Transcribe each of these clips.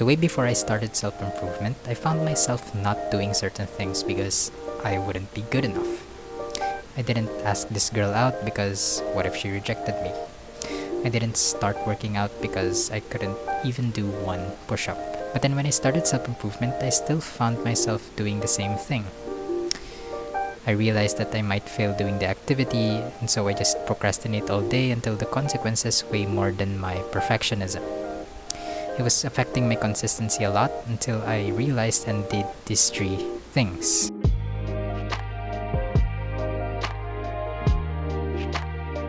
So way before I started self-improvement, I found myself not doing certain things because I wouldn't be good enough. I didn't ask this girl out because what if she rejected me? I didn't start working out because I couldn't even do one push-up. But then when I started self-improvement, I still found myself doing the same thing. I realized that I might fail doing the activity, and so I just procrastinate all day until the consequences weigh more than my perfectionism. It was affecting my consistency a lot until I realized and did these 3 things.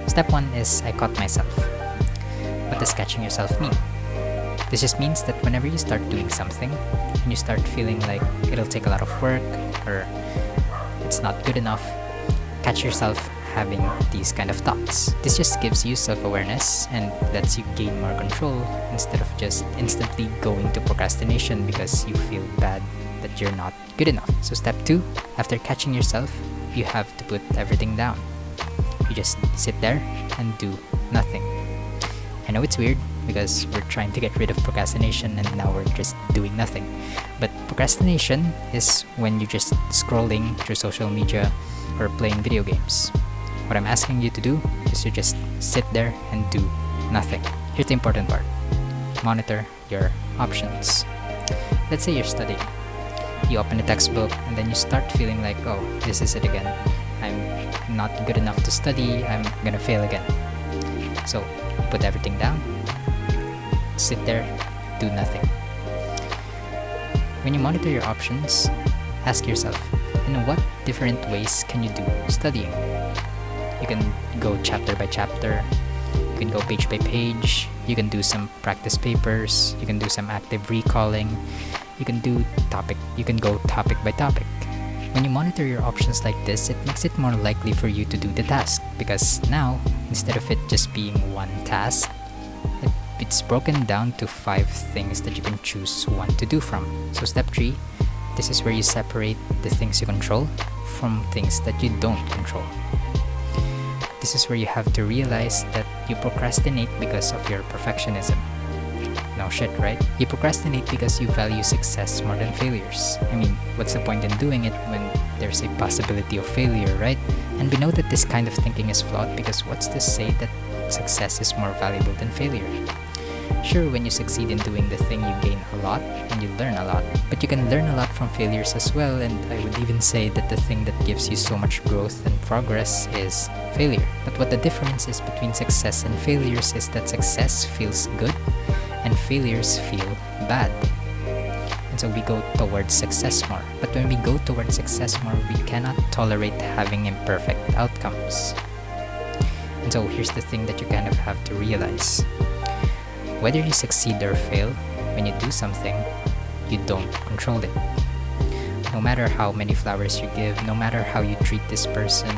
Step 1 is I caught myself. What does catching yourself mean? This just means that whenever you start doing something and you start feeling like it'll take a lot of work or it's not good enough, catch yourself having these kind of thoughts. This just gives you self-awareness and lets you gain more control instead of just instantly going to procrastination because you feel bad that you're not good enough. So step 2, after catching yourself, you have to put everything down. You just sit there and do nothing. I know it's weird because we're trying to get rid of procrastination and now we're just doing nothing. But procrastination is when you're just scrolling through social media or playing video games. What I'm asking you to do is to just sit there and do nothing. Here's the important part. Monitor your options. Let's say you're studying. You open a textbook and then you start feeling like, oh, this is it again. I'm not good enough to study. I'm gonna fail again. So put everything down, sit there, do nothing. When you monitor your options, ask yourself, in what different ways can you do studying? You can go chapter by chapter, you can go page by page, you can do some practice papers, you can do some active recalling, you can go topic by topic. When you monitor your options like this, it makes it more likely for you to do the task because now, instead of it just being one task, it's broken down to 5 things that you can choose one to do from. So step 3, this is where you separate the things you control from things that you don't control. This is where you have to realize that you procrastinate because of your perfectionism. No shit, right? You procrastinate because you value success more than failures. I mean, what's the point in doing it when there's a possibility of failure, right? And we know that this kind of thinking is flawed because what's to say that success is more valuable than failure? Sure, when you succeed in doing the thing, you gain a lot and you learn a lot. But you can learn a lot from failures as well, and I would even say that the thing that gives you so much growth and progress is failure. But what the difference is between success and failures is that success feels good and failures feel bad. And so we go towards success more. But when we go towards success more, we cannot tolerate having imperfect outcomes. And so here's the thing that you kind of have to realize. Whether you succeed or fail, when you do something, you don't control it. No matter how many flowers you give, no matter how you treat this person,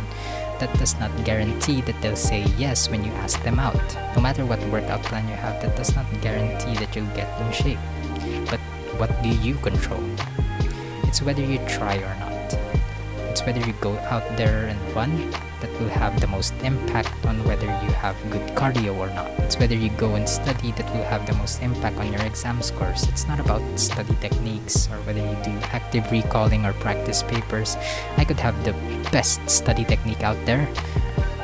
that does not guarantee that they'll say yes when you ask them out. No matter what workout plan you have, that does not guarantee that you'll get in shape. But what do you control? It's whether you try or not. It's whether you go out there and run that will have the most impact on whether you have good cardio or not. It's whether you go and study that will have the most impact on your exam scores. It's not about study techniques or whether you do active recalling or practice papers. I could have the best study technique out there,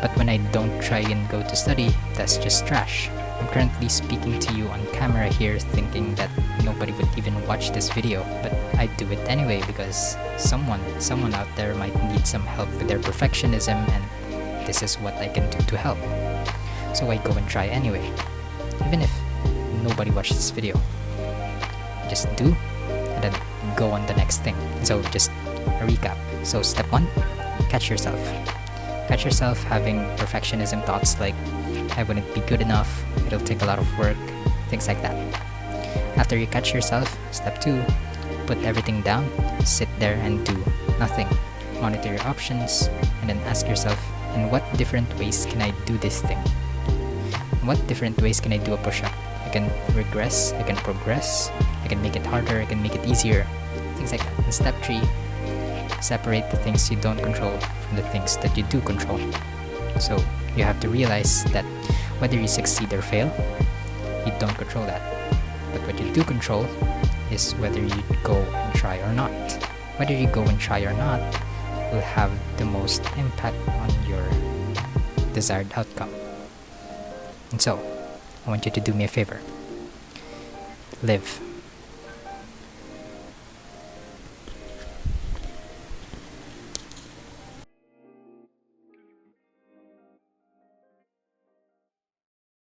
but when I don't try and go to study, that's just trash. I'm currently speaking to you on camera here thinking that nobody would even watch this video, but I do it anyway because someone out there might need some help with their perfectionism, and this is what I can do to help. So I go and try anyway, even if nobody watched this video. Just do and then go on the next thing. So just a recap. So step 1, catch yourself. Catch yourself having perfectionism thoughts like, I wouldn't be good enough, it'll take a lot of work, things like that. After you catch yourself, step 2, put everything down, sit there and do nothing. Monitor your options, and then ask yourself, in what different ways can I do this thing? In what different ways can I do a push-up? I can regress, I can progress, I can make it harder, I can make it easier, things like that. And step 3, separate the things you don't control from the things that you do control. So you have to realize that whether you succeed or fail, you don't control that. But what you do control is whether you go and try or not. Whether you go and try or not will have the most impact on your desired outcome. And so, I want you to do me a favor. Live.